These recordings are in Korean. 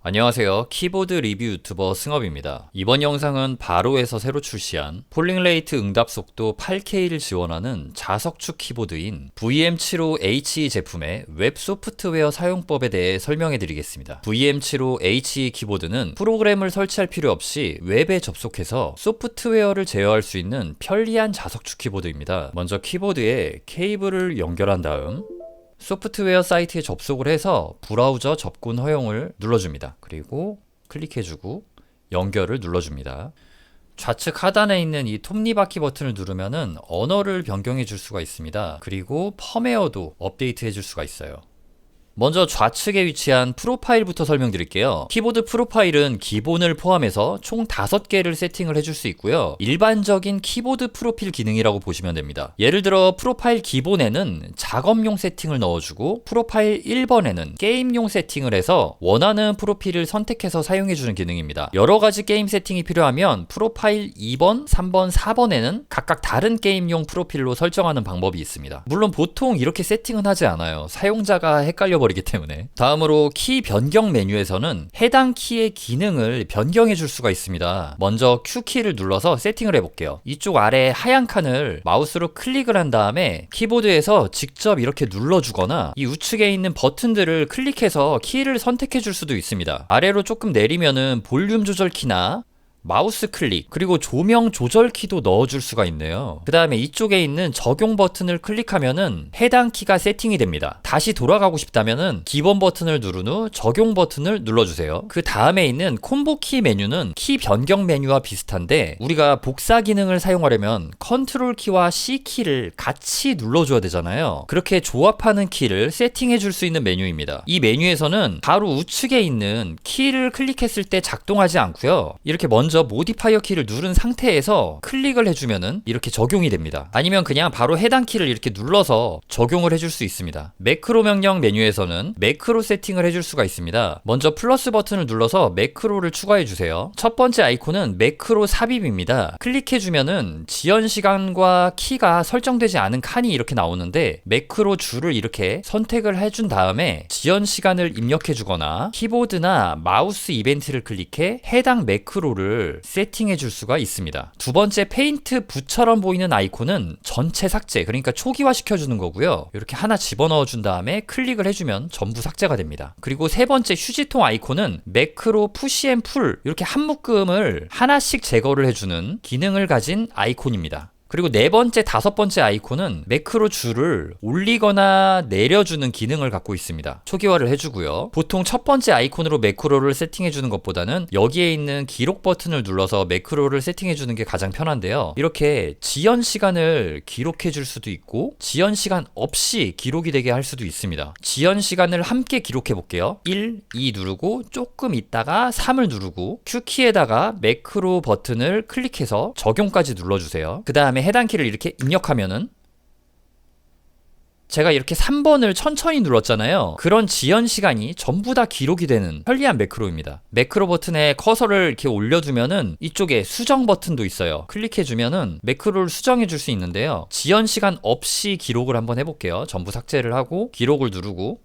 안녕하세요. 키보드 리뷰 유튜버 승업입니다. 이번 영상은 바로에서 새로 출시한 폴링레이트 응답 속도 8K를 지원하는 자석축 키보드인 VM75HE 제품의 웹 소프트웨어 사용법에 대해 설명해 드리겠습니다. VM75HE 키보드는 프로그램을 설치할 필요 없이 웹에 접속해서 소프트웨어를 제어할 수 있는 편리한 자석축 키보드입니다. 먼저 키보드에 케이블을 연결한 다음 소프트웨어 사이트에 접속을 해서 브라우저 접근 허용을 눌러줍니다. 그리고 클릭해주고 연결을 눌러줍니다. 좌측 하단에 있는 이 톱니바퀴 버튼을 누르면은 언어를 변경해 줄 수가 있습니다. 그리고 펌웨어도 업데이트 해줄 수가 있어요. 먼저 좌측에 위치한 프로파일부터 설명드릴게요. 키보드 프로파일은 기본을 포함해서 총 5개를 세팅을 해줄 수 있고요. 일반적인 키보드 프로필 기능이라고 보시면 됩니다. 예를 들어 프로파일 기본에는 작업용 세팅을 넣어주고 프로파일 1번에는 게임용 세팅을 해서 원하는 프로필을 선택해서 사용해주는 기능입니다. 여러가지 게임 세팅이 필요하면 프로파일 2번, 3번, 4번에는 각각 다른 게임용 프로필로 설정하는 방법이 있습니다. 물론 보통 이렇게 세팅은 하지 않아요. 사용자가 헷갈려 버리기 때문에. 다음으로 키 변경 메뉴에서는 해당 키의 기능을 변경해 줄 수가 있습니다. 먼저 Q키를 눌러서 세팅을 해볼게요. 이쪽 아래 하얀 칸을 마우스로 클릭을 한 다음에 키보드에서 직접 이렇게 눌러주거나 이 우측에 있는 버튼들을 클릭해서 키를 선택해 줄 수도 있습니다. 아래로 조금 내리면은 볼륨 조절 키나 마우스 클릭, 그리고 조명 조절 키도 넣어줄 수가 있네요. 그 다음에 이쪽에 있는 적용 버튼을 클릭하면은 해당 키가 세팅이 됩니다. 다시 돌아가고 싶다면은 기본 버튼을 누른 후 적용 버튼을 눌러주세요. 그 다음에 있는 콤보 키 메뉴는 키 변경 메뉴와 비슷한데 우리가 복사 기능을 사용하려면 컨트롤 키와 C 키를 같이 눌러줘야 되잖아요. 그렇게 조합하는 키를 세팅해 줄 수 있는 메뉴입니다. 이 메뉴에서는 바로 우측에 있는 키를 클릭했을 때 작동하지 않고요. 이렇게 먼저 모디파이어 키를 누른 상태에서 클릭을 해주면은 이렇게 적용이 됩니다. 아니면 그냥 바로 해당 키를 이렇게 눌러서 적용을 해줄 수 있습니다. 매크로 명령 메뉴에서는 매크로 세팅을 해줄 수가 있습니다. 먼저 플러스 버튼을 눌러서 매크로를 추가해주세요. 첫 번째 아이콘은 매크로 삽입입니다. 클릭해주면은 지연 시간과 키가 설정되지 않은 칸이 이렇게 나오는데 매크로 줄을 이렇게 선택을 해준 다음에 지연 시간을 입력해주거나 키보드나 마우스 이벤트를 클릭해 해당 매크로를 세팅해 줄 수가 있습니다. 두 번째 페인트 붓처럼 보이는 아이콘은 전체 삭제, 그러니까 초기화 시켜주는 거고요. 이렇게 하나 집어넣어 준 다음에 클릭을 해주면 전부 삭제가 됩니다. 그리고 세 번째 휴지통 아이콘은 매크로 푸시 앤 풀, 이렇게 한 묶음을 하나씩 제거를 해주는 기능을 가진 아이콘입니다. 그리고 네 번째, 다섯 번째 아이콘은 매크로 줄을 올리거나 내려주는 기능을 갖고 있습니다. 초기화를 해주고요. 보통 첫 번째 아이콘으로 매크로를 세팅해주는 것보다는 여기에 있는 기록 버튼을 눌러서 매크로를 세팅해주는 게 가장 편한데요. 이렇게 지연 시간을 기록해줄 수도 있고 지연 시간 없이 기록이 되게 할 수도 있습니다. 지연 시간을 함께 기록해 볼게요. 1, 2 누르고 조금 있다가 3을 누르고 Q키에다가 매크로 버튼을 클릭해서 적용까지 눌러주세요. 그 다음에 해당 키를 이렇게 입력하면은 제가 이렇게 3번을 천천히 눌렀잖아요. 그런 지연 시간이 전부 다 기록이 되는 편리한 매크로입니다. 매크로 버튼에 커서를 이렇게 올려주면은 이쪽에 수정 버튼도 있어요. 클릭해주면은 매크로를 수정해 줄 수 있는데요. 지연 시간 없이 기록을 한번 해볼게요. 전부 삭제를 하고 기록을 누르고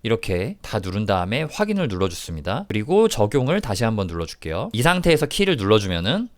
이렇게 다 누른 다음에 확인을 눌러줬습니다. 그리고 적용을 다시 한번 눌러줄게요. 이 상태에서 키를 눌러주면은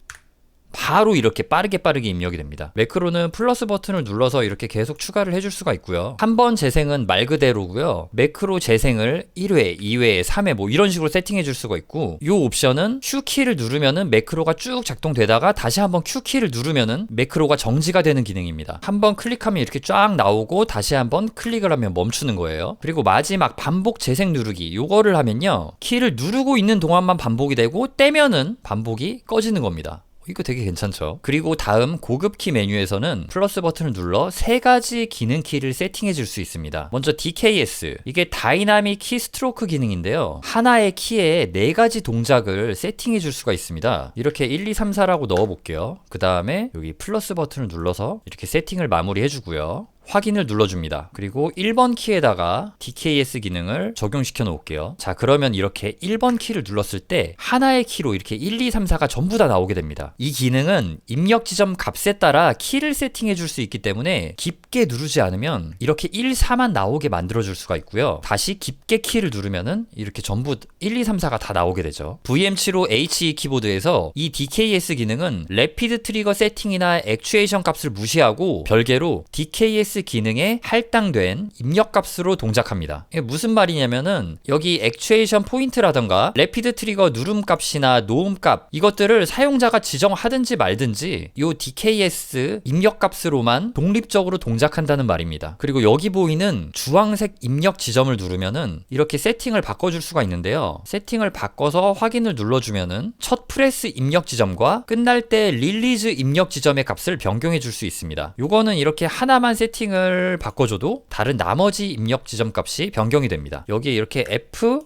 바로 이렇게 빠르게 입력이 됩니다. 매크로는 플러스 버튼을 눌러서 이렇게 계속 추가를 해줄 수가 있고요. 한 번 재생은 말 그대로고요. 매크로 재생을 1회, 2회, 3회 뭐 이런 식으로 세팅해 줄 수가 있고 이 옵션은 Q키를 누르면은 매크로가 쭉 작동되다가 다시 한번 Q키를 누르면은 매크로가 정지가 되는 기능입니다. 한번 클릭하면 이렇게 쫙 나오고 다시 한번 클릭을 하면 멈추는 거예요. 그리고 마지막 반복 재생 누르기 요거를 하면요. 키를 누르고 있는 동안만 반복이 되고 떼면은 반복이 꺼지는 겁니다. 이거 되게 괜찮죠? 그리고 다음 고급 키 메뉴에서는 플러스 버튼을 눌러 3가지 기능 키를 세팅해 줄 수 있습니다. 먼저 DKS, 이게 다이나믹 키 스트로크 기능인데요. 하나의 키에 4가지 동작을 세팅해 줄 수가 있습니다. 이렇게 1, 2, 3, 4라고 넣어 볼게요. 그 다음에 여기 플러스 버튼을 눌러서 이렇게 세팅을 마무리해 주고요. 확인을 눌러줍니다. 그리고 1번 키에다가 DKS 기능을 적용시켜 놓을게요. 자, 그러면 이렇게 1번 키를 눌렀을 때 하나의 키로 이렇게 1, 2, 3, 4가 전부 다 나오게 됩니다. 이 기능은 입력 지점 값에 따라 키를 세팅해 줄 수 있기 때문에 깊게 누르지 않으면 이렇게 1, 4만 나오게 만들어 줄 수가 있고요. 다시 깊게 키를 누르면은 이렇게 전부 1, 2, 3, 4가 다 나오게 되죠. VM75HE 키보드에서 이 DKS 기능은 래피드 트리거 세팅이나 액추에이션 값을 무시하고 별개로 DKS 기능에 할당된 입력 값으로 동작합니다. 이게 무슨 말이냐면은 여기 액추에이션 포인트라던가 래피드 트리거 누름 값이나 노음 값 이것들을 사용자가 지정하든지 말든지 이 DKS 입력 값으로만 독립적으로 동작한다는 말입니다. 그리고 여기 보이는 주황색 입력 지점을 누르면은 이렇게 세팅을 바꿔줄 수가 있는데요. 세팅을 바꿔서 확인을 눌러주면은 첫 프레스 입력 지점과 끝날 때 릴리즈 입력 지점의 값을 변경해 줄 수 있습니다. 요거는 이렇게 하나만 세팅을 바꿔줘도 다른 나머지 입력 지점 값이 변경이 됩니다. 여기에 이렇게 F,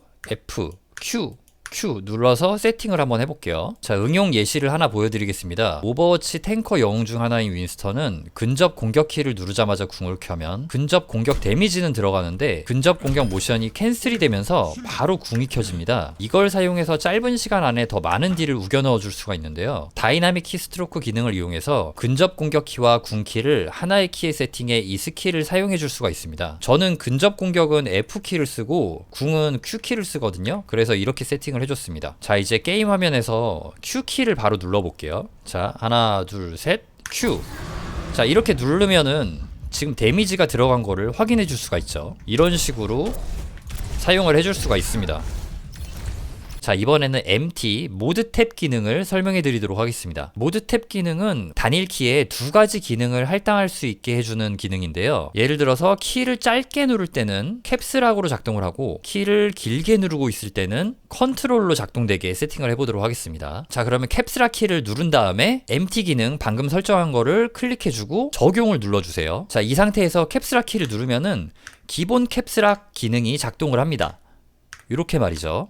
Q 눌러서 세팅을 한번 해볼게요. 자, 응용 예시를 하나 보여드리겠습니다. 오버워치 탱커 영웅 중 하나인 윈스턴은 근접 공격 키를 누르자마자 궁을 켜면 근접 공격 데미지는 들어가는데 근접 공격 모션이 캔슬이 되면서 바로 궁이 켜집니다. 이걸 사용해서 짧은 시간 안에 더 많은 딜을 우겨 넣어줄 수가 있는데요. 다이나믹 키스트로크 기능을 이용해서 근접 공격 키와 궁 키를 하나의 키에 세팅해 이 스킬을 사용해줄 수가 있습니다. 저는 근접 공격은 F 키를 쓰고 궁은 Q 키를 쓰거든요. 그래서 이렇게 세팅을 해줬습니다. 자, 이제 게임 화면에서 Q키를 바로 눌러볼게요. 자, 하나, 둘, 셋, Q. 자, 이렇게 누르면은 지금 데미지가 들어간 거를 확인해 줄 수가 있죠. 이런 식으로 사용을 해줄 수가 있습니다. 자, 이번에는 MT 모드 탭 기능을 설명해 드리도록 하겠습니다. 모드 탭 기능은 단일 키에 두 가지 기능을 할당할 수 있게 해주는 기능인데요. 예를 들어서 키를 짧게 누를 때는 캡스락으로 작동을 하고 키를 길게 누르고 있을 때는 컨트롤로 작동되게 세팅을 해보도록 하겠습니다. 자, 그러면 캡스락 키를 누른 다음에 MT 기능 방금 설정한 거를 클릭해주고 적용을 눌러주세요. 자, 이 상태에서 캡스락 키를 누르면은 기본 캡스락 기능이 작동을 합니다. 이렇게 말이죠.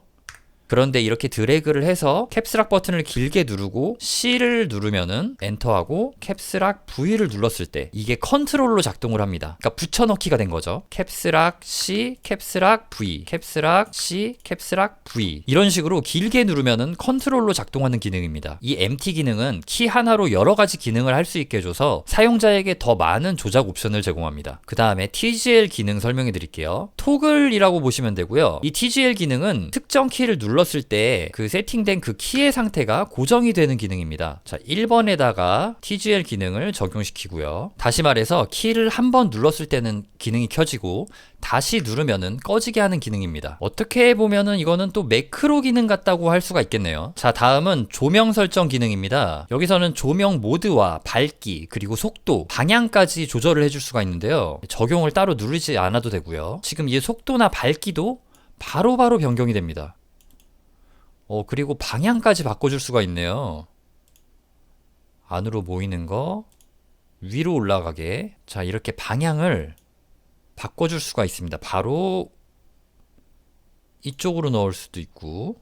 그런데 이렇게 드래그를 해서 캡스락 버튼을 길게 누르고 C를 누르면은 엔터하고 캡스락 V를 눌렀을 때 이게 컨트롤로 작동을 합니다. 그러니까 붙여넣기가 된 거죠. 캡스락 C, 캡스락 V, 캡스락 C, 캡스락 V 이런 식으로 길게 누르면은 컨트롤로 작동하는 기능입니다. 이 MT 기능은 키 하나로 여러 가지 기능을 할 수 있게 해줘서 사용자에게 더 많은 조작 옵션을 제공합니다. 그 다음에 TGL 기능 설명해 드릴게요. 토글이라고 보시면 되고요. 이 TGL 기능은 특정 키를 눌렀을 때 그 세팅된 그 키의 상태가 고정이 되는 기능입니다. 자, 1번에다가 TGL 기능을 적용시키고요. 다시 말해서 키를 한 번 눌렀을 때는 기능이 켜지고 다시 누르면은 꺼지게 하는 기능입니다. 어떻게 보면은 이거는 또 매크로 기능 같다고 할 수가 있겠네요. 자, 다음은 조명 설정 기능입니다. 여기서는 조명 모드와 밝기 그리고 속도, 방향까지 조절을 해줄 수가 있는데요. 적용을 따로 누르지 않아도 되고요. 지금 이 속도나 밝기도 바로바로 변경이 됩니다. 그리고 방향까지 바꿔줄 수가 있네요. 안으로 모이는 거, 위로 올라가게. 자, 이렇게 방향을 바꿔줄 수가 있습니다. 바로 이쪽으로 넣을 수도 있고,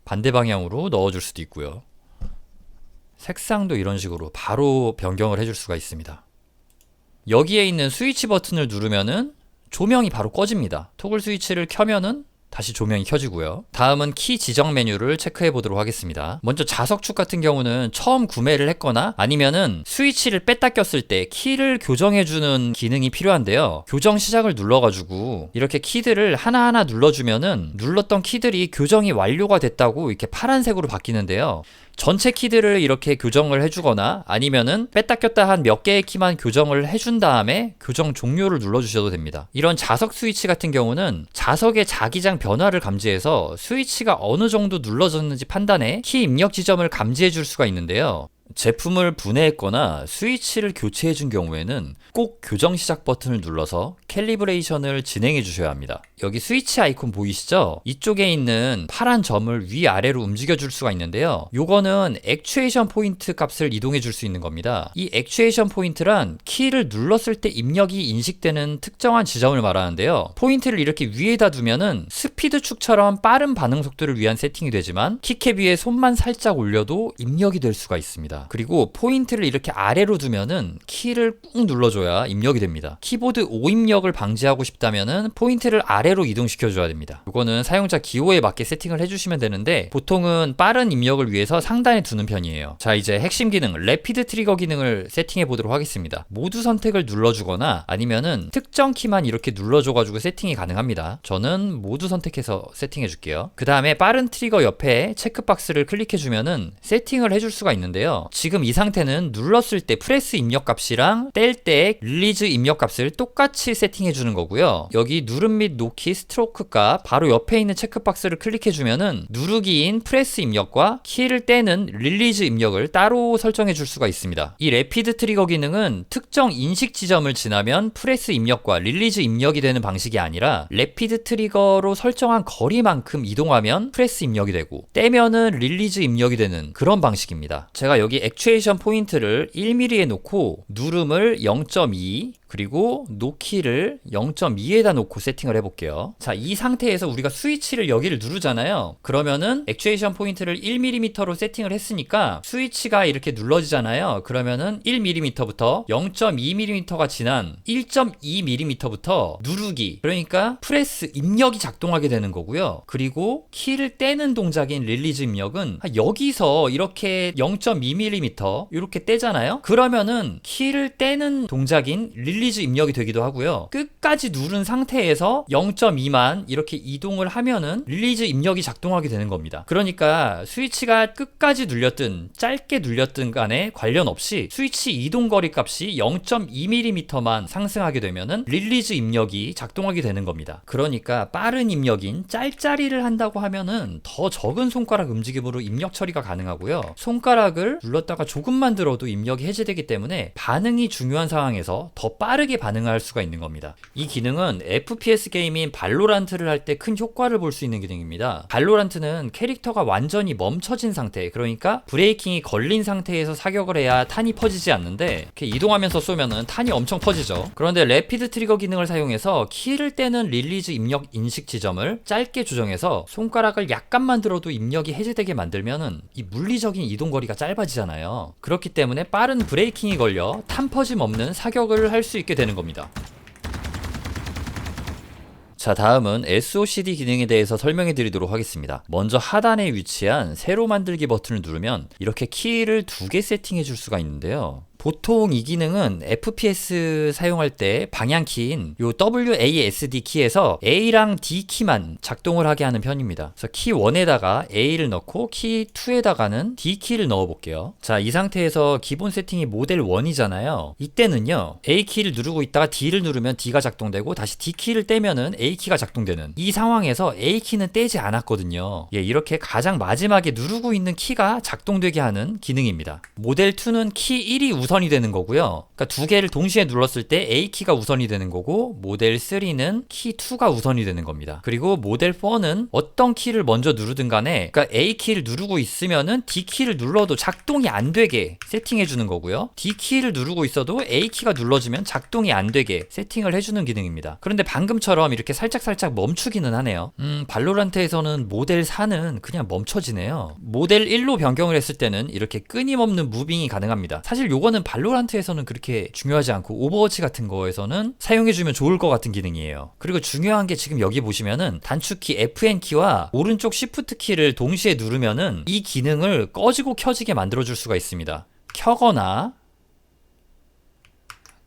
반대 방향으로 넣어줄 수도 있고요. 색상도 이런 식으로 바로 변경을 해줄 수가 있습니다. 여기에 있는 스위치 버튼을 누르면은 조명이 바로 꺼집니다. 토글 스위치를 켜면은 다시 조명이 켜지고요. 다음은 키 지정 메뉴를 체크해 보도록 하겠습니다. 먼저 자석축 같은 경우는 처음 구매를 했거나 아니면은 스위치를 뺐다 꼈을 때 키를 교정해주는 기능이 필요한데요. 교정 시작을 눌러가지고 이렇게 키들을 하나하나 눌러주면은 눌렀던 키들이 교정이 완료가 됐다고 이렇게 파란색으로 바뀌는데요. 전체 키들을 이렇게 교정을 해주거나 아니면은 뺐다 꼈다 한 몇 개의 키만 교정을 해준 다음에 교정 종료를 눌러주셔도 됩니다. 이런 자석 스위치 같은 경우는 자석의 자기장 변화를 감지해서 스위치가 어느 정도 눌러졌는지 판단해 키 입력 지점을 감지해 줄 수가 있는데요. 제품을 분해했거나 스위치를 교체해 준 경우에는 꼭 교정 시작 버튼을 눌러서 캘리브레이션을 진행해 주셔야 합니다. 여기 스위치 아이콘 보이시죠? 이쪽에 있는 파란 점을 위아래로 움직여 줄 수가 있는데요. 요거는 액추에이션 포인트 값을 이동해 줄 수 있는 겁니다. 이 액추에이션 포인트란 키를 눌렀을 때 입력이 인식되는 특정한 지점을 말하는데요. 포인트를 이렇게 위에다 두면은 스피드 축처럼 빠른 반응 속도를 위한 세팅이 되지만 키캡 위에 손만 살짝 올려도 입력이 될 수가 있습니다. 됩니다. 그리고 포인트를 이렇게 아래로 두면은 키를 꾹 눌러줘야 입력이 됩니다. 키보드 오입력을 방지하고 싶다면은 포인트를 아래로 이동시켜줘야 됩니다. 이거는 사용자 기호에 맞게 세팅을 해주시면 되는데 보통은 빠른 입력을 위해서 상단에 두는 편이에요. 자, 이제 핵심 기능 래피드 트리거 기능을 세팅해 보도록 하겠습니다. 모두 선택을 눌러주거나 아니면은 특정 키만 이렇게 눌러줘가지고 세팅이 가능합니다. 저는 모두 선택해서 세팅해 줄게요. 그 다음에 빠른 트리거 옆에 체크박스를 클릭해주면은 세팅을 해줄 수가 있는데요. 지금 이 상태는 눌렀을 때 프레스 입력값이랑 뗄 때 릴리즈 입력값을 똑같이 세팅해 주는 거고요. 여기 누름 및 놓기 스트로크 값 바로 옆에 있는 체크박스를 클릭해주면은 누르기인 프레스 입력과 키를 떼는 릴리즈 입력을 따로 설정해 줄 수가 있습니다. 이 래피드 트리거 기능은 특정 인식 지점을 지나면 프레스 입력과 릴리즈 입력이 되는 방식이 아니라 래피드 트리거로 설정한 거리만큼 이동하면 프레스 입력이 되고 떼면은 릴리즈 입력이 되는 그런 방식입니다. 제가 여기 액추에이션 포인트를 1mm에 놓고 누름을 0.2 그리고 놓기를 0.2에다 놓고 세팅을 해볼게요. 자, 이 상태에서 우리가 스위치를 여기를 누르잖아요. 그러면은 액추에이션 포인트를 1mm로 세팅을 했으니까 스위치가 이렇게 눌러지잖아요. 그러면은 1mm부터 0.2mm가 지난 1.2mm부터 누르기, 그러니까 프레스 입력이 작동하게 되는 거고요. 그리고 키를 떼는 동작인 릴리즈 입력은 여기서 이렇게 0.2mm 이렇게 떼잖아요. 그러면은 키를 떼는 동작인 릴리즈 입력이 되기도 하고요. 끝까지 누른 상태에서 0.2만 이렇게 이동을 하면은 릴리즈 입력이 작동하게 되는 겁니다. 그러니까 스위치가 끝까지 눌렸든 짧게 눌렸든 간에 관련 없이 스위치 이동 거리 값이 0.2mm만 상승하게 되면은 릴리즈 입력이 작동하게 되는 겁니다. 그러니까 빠른 입력인 짤짜리를 한다고 하면은 더 적은 손가락 움직임으로 입력 처리가 가능하고요. 손가락을 눌렀다가 조금만 들어도 입력이 해제되기 때문에 반응이 중요한 상황에서 더 빠르게 반응할 수가 있는 겁니다. 이 기능은 FPS 게임인 발로란트를 할 때 큰 효과를 볼 수 있는 기능입니다. 발로란트는 캐릭터가 완전히 멈춰진 상태, 그러니까 브레이킹이 걸린 상태에서 사격을 해야 탄이 퍼지지 않는데 이렇게 이동하면서 쏘면은 탄이 엄청 퍼지죠. 그런데 래피드 트리거 기능을 사용해서 키를 떼는 릴리즈 입력 인식 지점을 짧게 조정해서 손가락을 약간만 들어도 입력이 해제되게 만들면은 이 물리적인 이동 거리가 짧아지잖아요. 그렇기 때문에 빠른 브레이킹이 걸려 탄 퍼짐 없는 사격을 할 수 있게 되는 겁니다. 자, 다음은 SOCD 기능에 대해서 설명해 드리도록 하겠습니다. 먼저 하단에 위치한 새로 만들기 버튼을 누르면 이렇게 키를 2개 세팅해 줄 수가 있는데요. 보통 이 기능은 FPS 사용할 때 방향키인 요 WASD 키에서 A랑 D 키만 작동을 하게 하는 편입니다. 그래서 키 1에다가 A를 넣고 키 2에다가는 D 키를 넣어 볼게요. 자, 이 상태에서 기본 세팅이 모델 1이잖아요. 이때는요, A 키를 누르고 있다가 D를 누르면 D가 작동되고 다시 D 키를 떼면은 A 키가 작동되는 이 상황에서 A 키는 떼지 않았거든요. 예, 이렇게 가장 마지막에 누르고 있는 키가 작동되게 하는 기능입니다. 모델 2는 키 1이 우선이 되는 거고요. 그러니까 2개를 동시에 눌렀을 때 A키가 우선이 되는 거고 모델 3는 키 2가 우선이 되는 겁니다. 그리고 모델 4는 어떤 키를 먼저 누르든 간에 그러니까 A키를 누르고 있으면은 D키를 눌러도 작동이 안 되게 세팅해 주는 거고요. D키를 누르고 있어도 A키가 눌러지면 작동이 안 되게 세팅을 해주는 기능입니다. 그런데 방금처럼 이렇게 살짝 멈추기는 하네요. 발로란트에서는 모델 4는 그냥 멈춰지네요. 모델 1로 변경을 했을 때는 이렇게 끊임없는 무빙이 가능합니다. 사실 요거는 발로란트에서는 그렇게 중요하지 않고 오버워치 같은 거에서는 사용해주면 좋을 것 같은 기능이에요. 그리고 중요한 게 지금 여기 보시면은 단축키 FN키와 오른쪽 Shift키를 동시에 누르면은 이 기능을 꺼지고 켜지게 만들어줄 수가 있습니다. 켜거나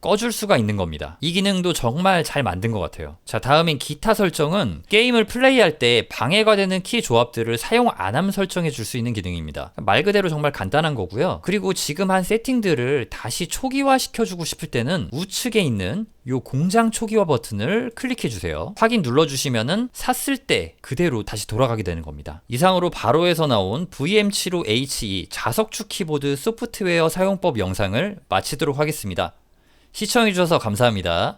꺼줄 수가 있는 겁니다. 이 기능도 정말 잘 만든 것 같아요. 자, 다음인 기타 설정은 게임을 플레이할 때 방해가 되는 키 조합들을 사용 안 함 설정해 줄 수 있는 기능입니다. 말 그대로 정말 간단한 거고요. 그리고 지금 한 세팅들을 다시 초기화 시켜주고 싶을 때는 우측에 있는 요 공장 초기화 버튼을 클릭해 주세요. 확인 눌러주시면은 샀을 때 그대로 다시 돌아가게 되는 겁니다. 이상으로 바로에서 나온 VM75HE 자석축 키보드 소프트웨어 사용법 영상을 마치도록 하겠습니다. 시청해주셔서 감사합니다.